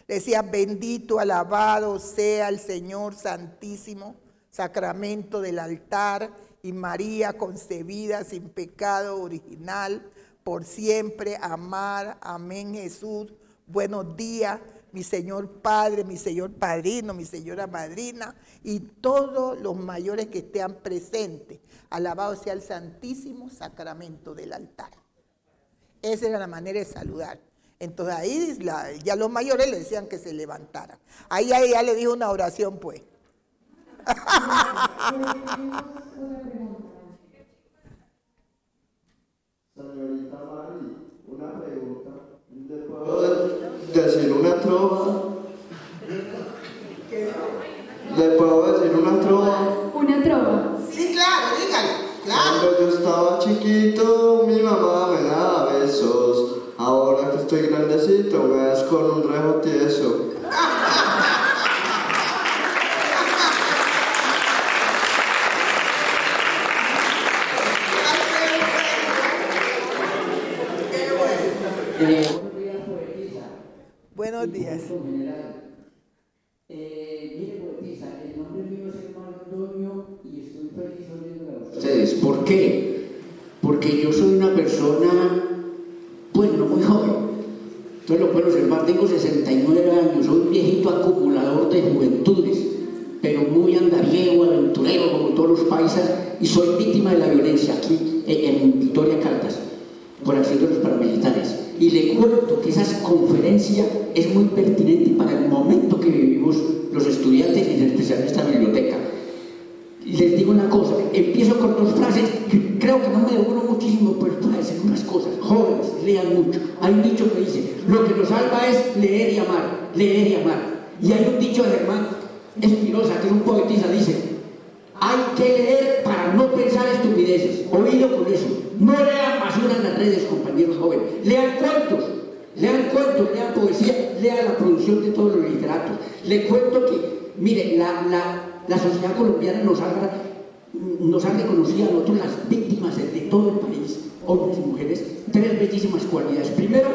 decía, bendito, alabado sea el Señor Santísimo, sacramento del altar, y María concebida sin pecado original, por siempre amar, amén Jesús. Buenos días, mi Señor Padre, mi Señor Padrino, mi Señora Madrina y todos los mayores que estén presentes. Alabado sea el Santísimo Sacramento del altar. Esa era la manera de saludar. Entonces ahí ya los mayores le decían que se levantaran. Ahí ya le dijo una oración, pues. Señorita Mari, una pregunta. ¿Le puedo decir una trova? ¿Le puedo decir una trova? Una trova. Sí, claro, dígalo. Cuando yo estaba chiquito, mi mamá me daba besos. Ahora que estoy grandecito, me das con un rejo tieso. Buenos días. Mire, poetisa, el nombre mío es Hermano Antonio y estoy feliz oyéndola a ustedes. ¿Por qué? Porque yo soy una persona, pues no muy joven. Entonces lo pueden observar, tengo 69 años, soy un viejito acumulador de juventudes, pero muy andariego, aventurero, como todos los paisas, y soy víctima de la violencia aquí en Victoria Caldas, por acción de los paramilitares. Y le cuento que esa conferencia es muy pertinente para el momento que vivimos los estudiantes y en especial esta biblioteca. Y les digo una cosa, empiezo con dos frases, que creo que no me demoro muchísimo, pero para decir unas cosas. Jóvenes, lean mucho. Hay un dicho que dice, lo que nos salva es leer y amar, leer y amar. Y hay un dicho de Germán Espinosa, que es un poetisa, dice, hay que leer para no pensar estupideces. Oído con eso. No lean basura en las redes, compañeros jóvenes. Lean cuentos, lean poesía, lean la producción de todos los literatos. Les cuento que, mire, la sociedad colombiana nos ha reconocido a nosotros las víctimas de todo el país, hombres y mujeres, tres bellísimas cualidades. Primero,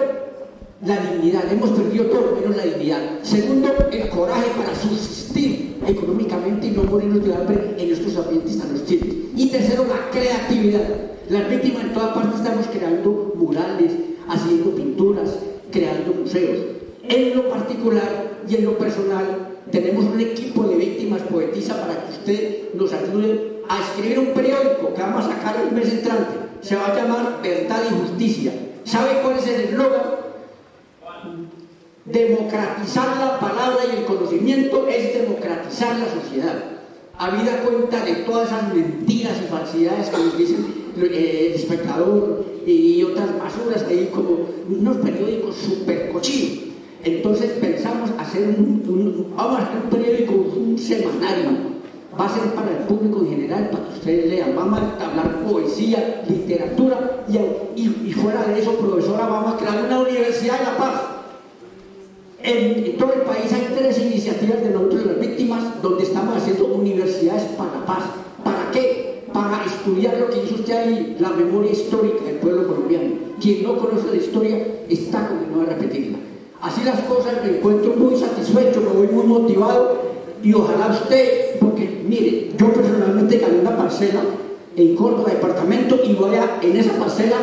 la dignidad. Hemos perdido todo menos la dignidad. Segundo, el coraje para subsistir económicamente y no morirnos de hambre en estos ambientes tan hostiles. Y tercero, la creatividad. Las víctimas en toda parte estamos creando murales, haciendo pinturas, creando museos. En lo particular y en lo personal, tenemos un equipo de víctimas poetisa para que usted nos ayude a escribir un periódico que vamos a sacar el mes entrante. Se va a llamar Verdad y Justicia. ¿Sabe cuál es el eslogan? Democratizar la palabra y el conocimiento es democratizar la sociedad. Habida cuenta de todas esas mentiras y falsidades que nos dicen el Espectador y otras basuras que hay como unos periódicos súper cochinos. Entonces pensamos hacer vamos a hacer un periódico, un semanario. Va a ser para el público en general, para que ustedes lean. Vamos a hablar poesía, literatura y fuera de eso, profesora, vamos a crear una universidad de la paz. En todo el país hay 3 iniciativas de nosotros las víctimas donde estamos haciendo universidades para la paz. ¿Para qué? Para estudiar lo que hizo usted ahí, la memoria histórica del pueblo colombiano. Quien no conoce la historia está condenado a repetirla. Así las cosas, me encuentro muy satisfecho, me voy muy motivado y ojalá usted, porque mire, yo personalmente gané una parcela en Córdoba, departamento, y en esa parcela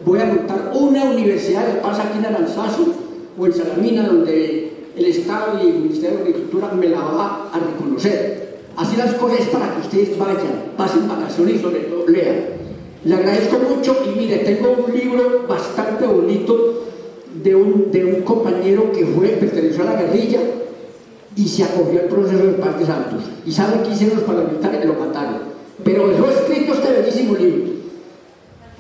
voy a montar una universidad de paz aquí en Aranzazu o en Salamina, donde el Estado y el Ministerio de Agricultura me la va a reconocer. Así las cosas para que ustedes vayan, pasen vacaciones y sobre todo lean. Le agradezco mucho y mire, tengo un libro bastante bonito de un compañero que perteneció a la guerrilla y se acogió al proceso de paz de Santos. ¿Y saben qué hicieron los paramilitares? Lo mataron. Pero dejó escrito este bellísimo libro.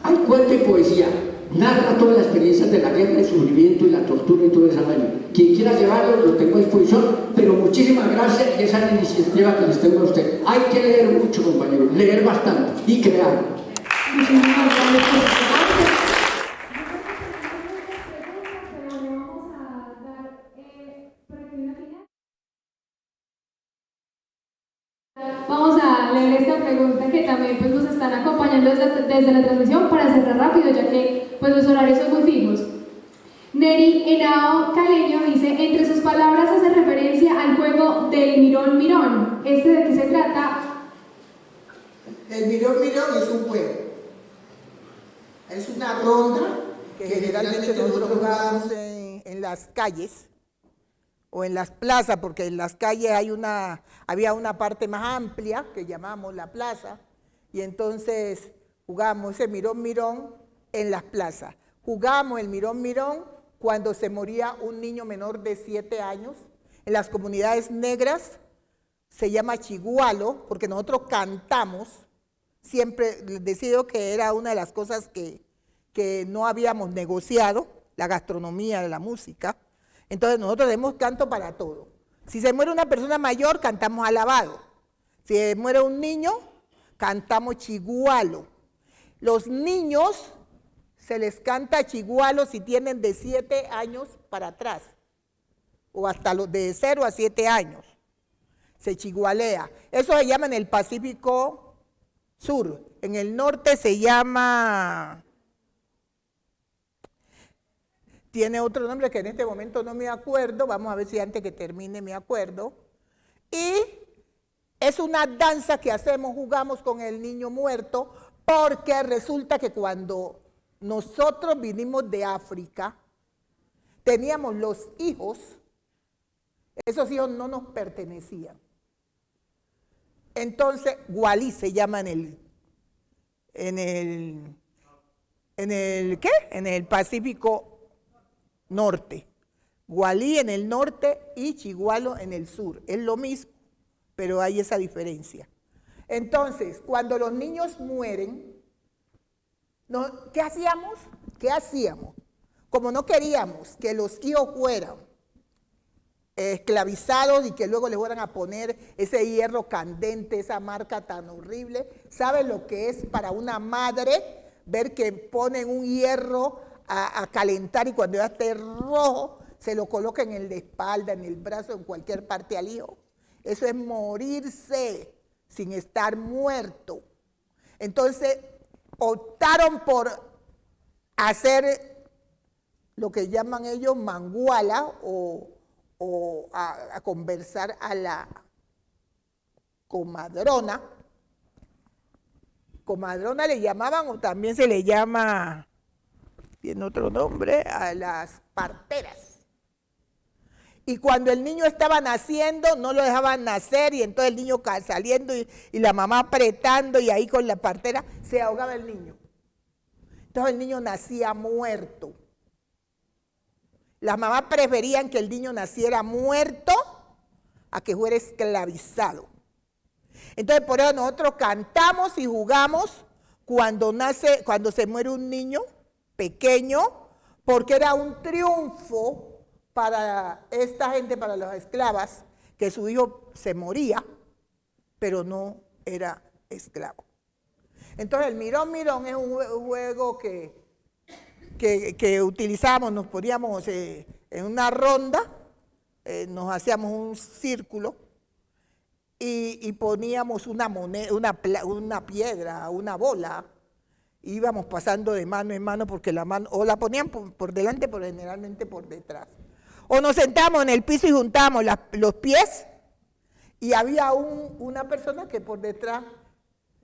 Hay cuento y poesía. Narra todas las experiencias de la guerra, el sufrimiento y la tortura y todo ese año. Quien quiera llevarlo, lo tengo a disposición, pero muchísimas gracias y esa es la iniciativa que les tengo a usted. Hay que leer mucho, compañeros, leer bastante y crear. Vamos a leer esta pregunta que también pues, nos están acompañando desde la transmisión para cerrar rápido, ya que pues, los horarios son muy fijos. Neri Henao Caleño dice, entre sus palabras hace referencia al juego del mirón mirón. ¿De qué se trata? El mirón mirón es un juego. Es una ronda que generalmente nosotros jugábamos en las calles o en las plazas, porque en las calles había una parte más amplia que llamamos la plaza, y entonces jugamos ese mirón mirón en las plazas. Jugamos el mirón mirón cuando se moría un niño menor de 7 años. En las comunidades negras se llama chigualo, porque nosotros cantamos, siempre les decía que era una de las cosas que no habíamos negociado, la gastronomía, la música. Entonces nosotros tenemos canto para todo. Si se muere una persona mayor, cantamos alabado. Si se muere un niño, cantamos chigualo. Los niños se les canta chigualo si tienen de 7 años para atrás, o hasta los de 0 a 7 años. Se chigualea. Eso se llama en el Pacífico Sur. En el norte se llama... Tiene otro nombre que en este momento no me acuerdo. Vamos a ver si antes que termine me acuerdo. Y es una danza que hacemos, jugamos con el niño muerto, porque resulta que cuando nosotros vinimos de África, teníamos los hijos, esos hijos no nos pertenecían. Entonces, Gualí se llama en el Pacífico Norte. Gualí en el norte y chigualo en el sur. Es lo mismo, pero hay esa diferencia. Entonces, cuando los niños mueren, ¿qué hacíamos? Como no queríamos que los hijos fueran esclavizados y que luego les fueran a poner ese hierro candente, esa marca tan horrible. ¿Saben lo que es para una madre ver que ponen un hierro a calentar y cuando ya esté rojo se lo colocan en la espalda, en el brazo, en cualquier parte al hijo? Eso es morirse sin estar muerto. Entonces optaron por hacer lo que llaman ellos manguala o a conversar a la comadrona. Comadrona le llamaban, o también se le llama, tiene otro nombre, a las parteras. Y cuando el niño estaba naciendo, no lo dejaban nacer, y entonces el niño saliendo y la mamá apretando, y ahí con la partera se ahogaba el niño. Entonces el niño nacía muerto. Las mamás preferían que el niño naciera muerto a que fuera esclavizado. Entonces por eso nosotros cantamos y jugamos cuando se muere un niño pequeño, porque era un triunfo para esta gente, para las esclavas, que su hijo se moría, pero no era esclavo. Entonces el mirón mirón es un juego que utilizábamos, nos poníamos en una ronda, nos hacíamos un círculo y poníamos una moneda, una piedra, una bola, íbamos pasando de mano en mano porque la mano, o la ponían por delante, pero generalmente por detrás. O nos sentábamos en el piso y juntábamos los pies y había una persona que por detrás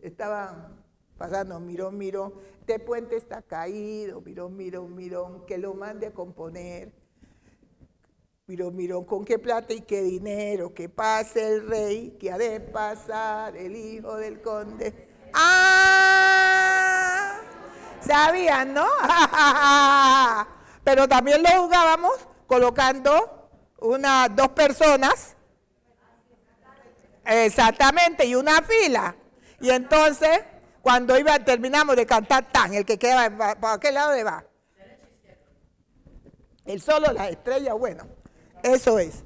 estaba pasando, mirón, mirón, este puente está caído, mirón, mirón, mirón, que lo mande a componer. Mirón, mirón, con qué plata y qué dinero, que pase el rey, que ha de pasar el hijo del conde. ¡Ah! ¿Sabían, no? Pero también lo jugábamos colocando dos personas, exactamente, y una fila. Y entonces, cuando terminamos de cantar, el que queda, ¿para qué lado le va? El solo, las estrellas, bueno, eso es.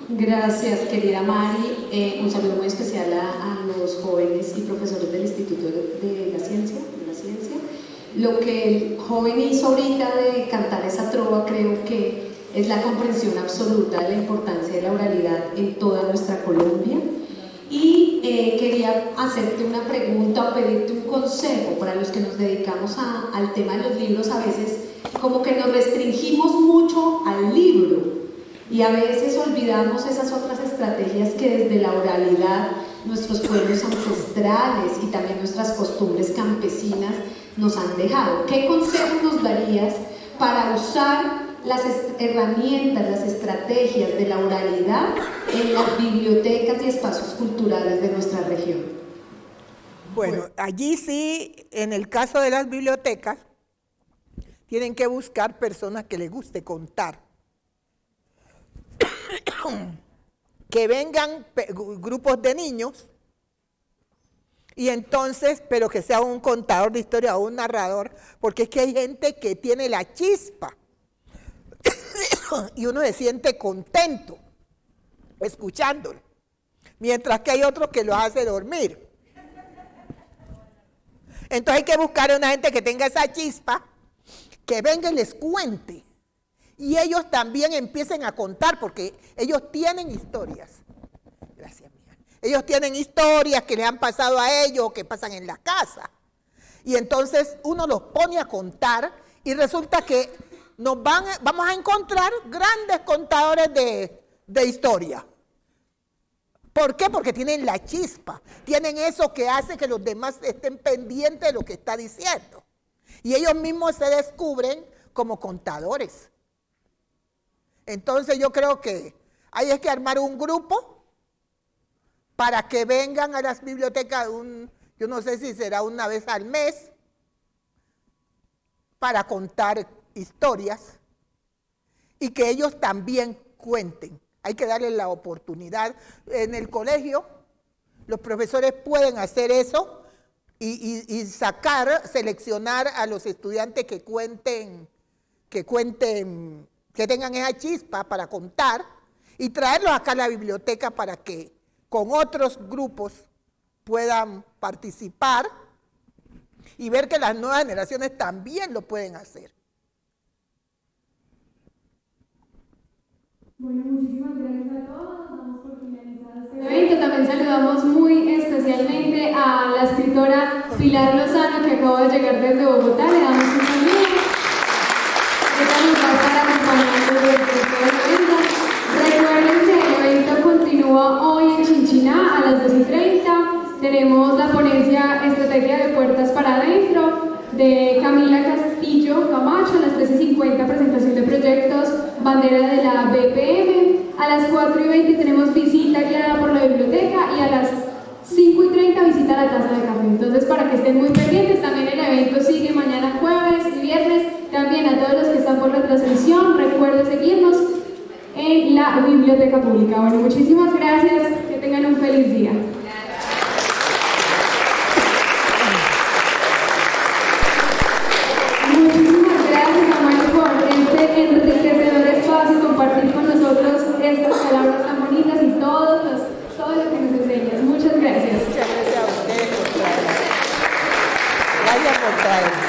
Gracias, querida Mari. Un saludo muy especial a los jóvenes y profesores del Instituto de la Ciencia. Lo que el joven hizo ahorita de cantar esa trova, creo que es la comprensión absoluta de la importancia de la oralidad en toda nuestra Colombia. Y quería hacerte una pregunta o pedirte un consejo para los que nos dedicamos al tema de los libros. A veces como que nos restringimos mucho al libro y a veces olvidamos esas otras estrategias que desde la oralidad nuestros pueblos ancestrales y también nuestras costumbres campesinas nos han dejado. ¿Qué consejo nos darías para usar las herramientas, las estrategias de la oralidad en las bibliotecas y espacios culturales de nuestra región? Bueno, allí sí, en el caso de las bibliotecas, tienen que buscar personas que les guste contar. Que vengan grupos de niños y entonces, pero que sea un contador de historia o un narrador, porque es que hay gente que tiene la chispa y uno se siente contento escuchándolo, mientras que hay otros que lo hace dormir. Entonces hay que buscar a una gente que tenga esa chispa, que venga y les cuente. Y ellos también empiecen a contar, porque ellos tienen historias. Gracias, mía. Ellos tienen historias que le han pasado a ellos, que pasan en la casa. Y entonces uno los pone a contar y resulta que vamos a encontrar grandes contadores de historia. ¿Por qué? Porque tienen la chispa, tienen eso que hace que los demás estén pendientes de lo que está diciendo. Y ellos mismos se descubren como contadores. Entonces yo creo que hay que armar un grupo para que vengan a las bibliotecas, yo no sé si será una vez al mes, para contar historias y que ellos también cuenten. Hay que darles la oportunidad. En el colegio los profesores pueden hacer eso y seleccionar a los estudiantes que tengan esa chispa para contar y traerlos acá a la biblioteca para que con otros grupos puedan participar y ver que las nuevas generaciones también lo pueden hacer. Bueno, muchísimas gracias a todos. Damos por finalizado este evento. También saludamos muy especialmente a la escritora Pilar Lozano, que acaba de llegar desde Bogotá. Le damos un saludo. Ella nos va a estar acompañando durante todo el evento. Recuerden que el evento continúa hoy en Chinchiná a las 2:30. Tenemos la ponencia Estrategia de Puertas para Adentro de Camila Castillo Camacho. A las 13:50 presentación de proyectos bandera de la BPM. A las 4:20 tenemos visita guiada por la biblioteca y a las 5:30 visita a la taza de café. Entonces, para que estén muy pendientes, también el evento sigue mañana jueves y viernes. También a todos los que están por la transmisión, recuerden seguirnos en la biblioteca pública. Bueno, muchísimas gracias, que tengan un feliz día. Muchísimas gracias, Amalia, por este enriquecedor espacio, compartir con nosotros estas palabras tan bonitas y todo lo que nos enseñas. Muchas gracias. Muchas gracias a ustedes por traerme. Gracias por traerme.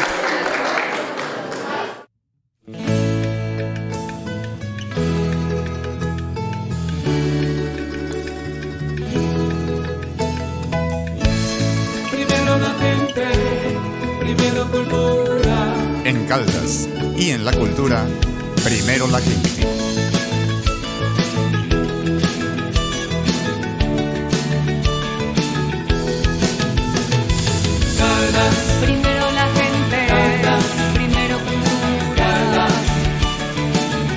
Primero la gente, primero cultura. En Caldas y en la cultura, primero la gente. Caldas, Primero la gente, Caldas, primero cultura.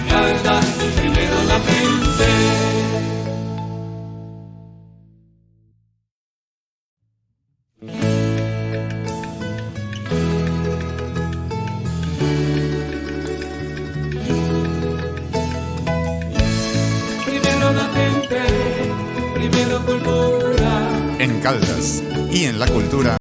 Caldas, primero la gente. Primero la gente, primero cultura. En Caldas y en la cultura,